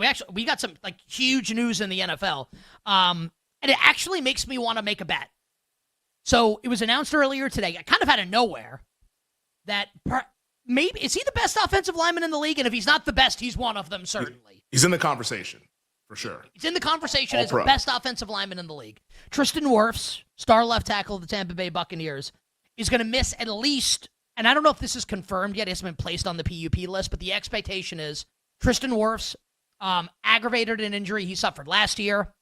So we got some like huge news in the NFL. And it actually makes me want to make a bet. So it was announced earlier today, kind of out of nowhere, that maybe is he the best offensive lineman in the league? And if he's not the best, he's one of them, certainly. He's in the conversation, for sure. He's in the conversation as All-pro. the best offensive lineman in the league. Tristan Wirfs, star left tackle of the Tampa Bay Buccaneers, is going to miss at least, and I don't know if this is confirmed yet, it hasn't been placed on the PUP list, but the expectation is Tristan Wirfs aggravated an injury he suffered last year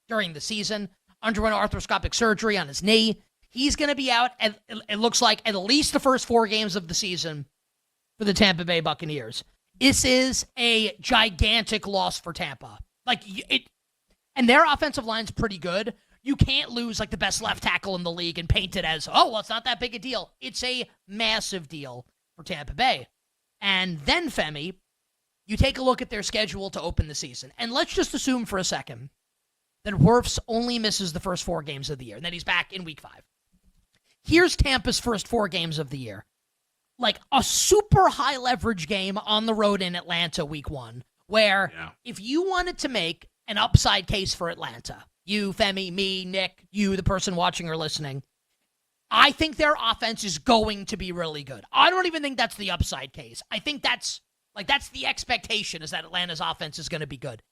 during the season, underwent arthroscopic surgery on his knee. He's going to be out, it looks like, at least the first 4 games of the season for the Tampa Bay Buccaneers. This is a gigantic loss for Tampa. And their offensive line's pretty good. You can't lose like the best left tackle in the league and paint it as, oh, well, it's not that big a deal. It's a massive deal for Tampa Bay. And then, Femi, you take a look at their schedule to open the season. And let's just assume for a second that Wirfs only misses the first 4 games of the year, and then he's back in week 5. Here's Tampa's first 4 games of the year. Like a super high leverage game on the road in Atlanta week 1, where if you wanted to make an upside case for Atlanta, you, Femi, me, Nick, you, the person watching or listening, I think their offense is going to be really good. I don't even think that's the upside case. I think that's the expectation, is that Atlanta's offense is going to be good.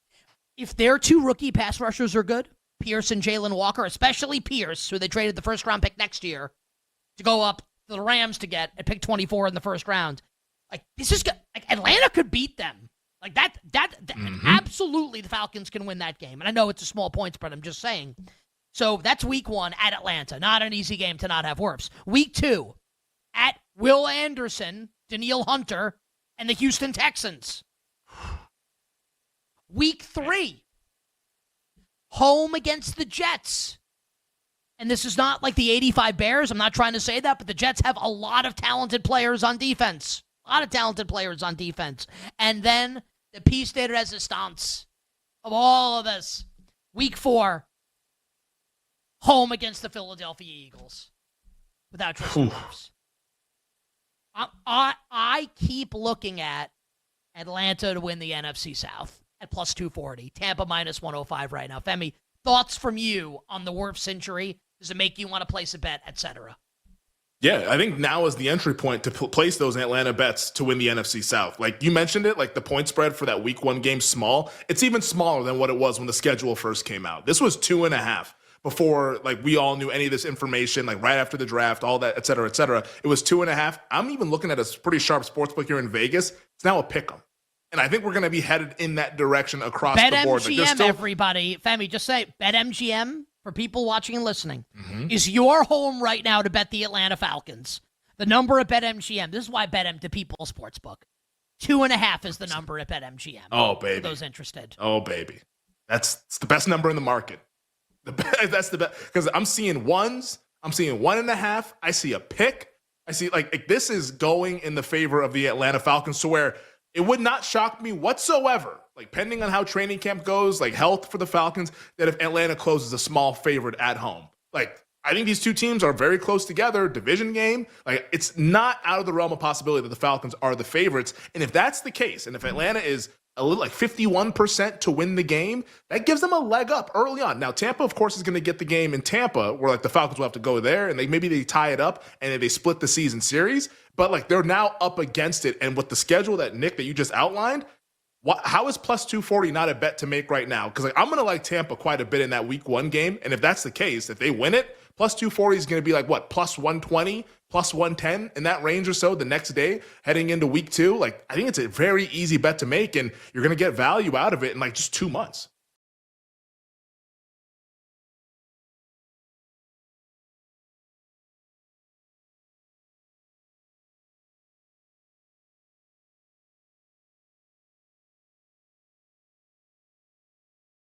If their 2 rookie pass rushers are good, Pierce and Jalen Walker, especially Pierce, who they traded the first-round pick next year to go up to the Rams to get at pick 24 in the first round, this is good. Atlanta could beat them. Absolutely the Falcons can win that game. And I know it's a small point spread, I'm just saying. So that's week 1 at Atlanta. Not an easy game to not have Wirfs. Week 2 at Will Anderson, Danielle Hunter, and the Houston Texans. Week 3, home against the Jets. And this is not like the 85 Bears. I'm not trying to say that, but the Jets have a lot of talented players on defense. And then the piece de resistance of all of this. Week 4, home against the Philadelphia Eagles without Tristan Wirfs. I keep looking at Atlanta to win the NFC South at plus 240. Tampa minus 105 right now. Femi, thoughts from you on the Wirfs injury? Does it make you want to place a bet, etc.? Yeah, I think now is the entry point to place those Atlanta bets to win the NFC South. Like you mentioned it, like the point spread for that week 1 game small. It's even smaller than what it was when the schedule first came out. This was 2.5 before like we all knew any of this information, like right after the draft, all that, et cetera, et cetera. It was 2.5. I'm even looking at a pretty sharp sports book here in Vegas. It's now a pick 'em. And I think we're going to be headed in that direction across the board. BetMGM, everybody. Femi, just say BetMGM for people watching and listening is your home right now to bet the Atlanta Falcons. The number at BetMGM. This is why I bet them to People Sportsbook. 2.5 is the number at BetMGM. Oh, baby. For those interested. Oh, baby. It's the best number in the market. That's the best. Because I'm seeing 1s. I'm seeing 1.5. I see a pick. I see like this is going in the favor of the Atlanta Falcons to where it would not shock me whatsoever, like pending on how training camp goes, like health for the Falcons, that if Atlanta closes a small favorite at home. Like, I think these 2 teams are very close together, division game. Like, it's not out of the realm of possibility that the Falcons are the favorites. And if that's the case, and if Atlanta is a little like 51% to win the game, that gives them a leg up early on. Now, Tampa, of course, is going to get the game in Tampa where like the Falcons will have to go there and maybe they tie it up and they split the season series. But like they're now up against it. And with the schedule that Nick, that you just outlined, how is plus 240 not a bet to make right now? Because like I'm going to like Tampa quite a bit in that week 1 game. And if that's the case, if they win it, plus 240 is going to be like what, plus 120, plus 110 in that range or so the next day heading into week 2. Like I think it's a very easy bet to make and you're going to get value out of it in like just 2 months.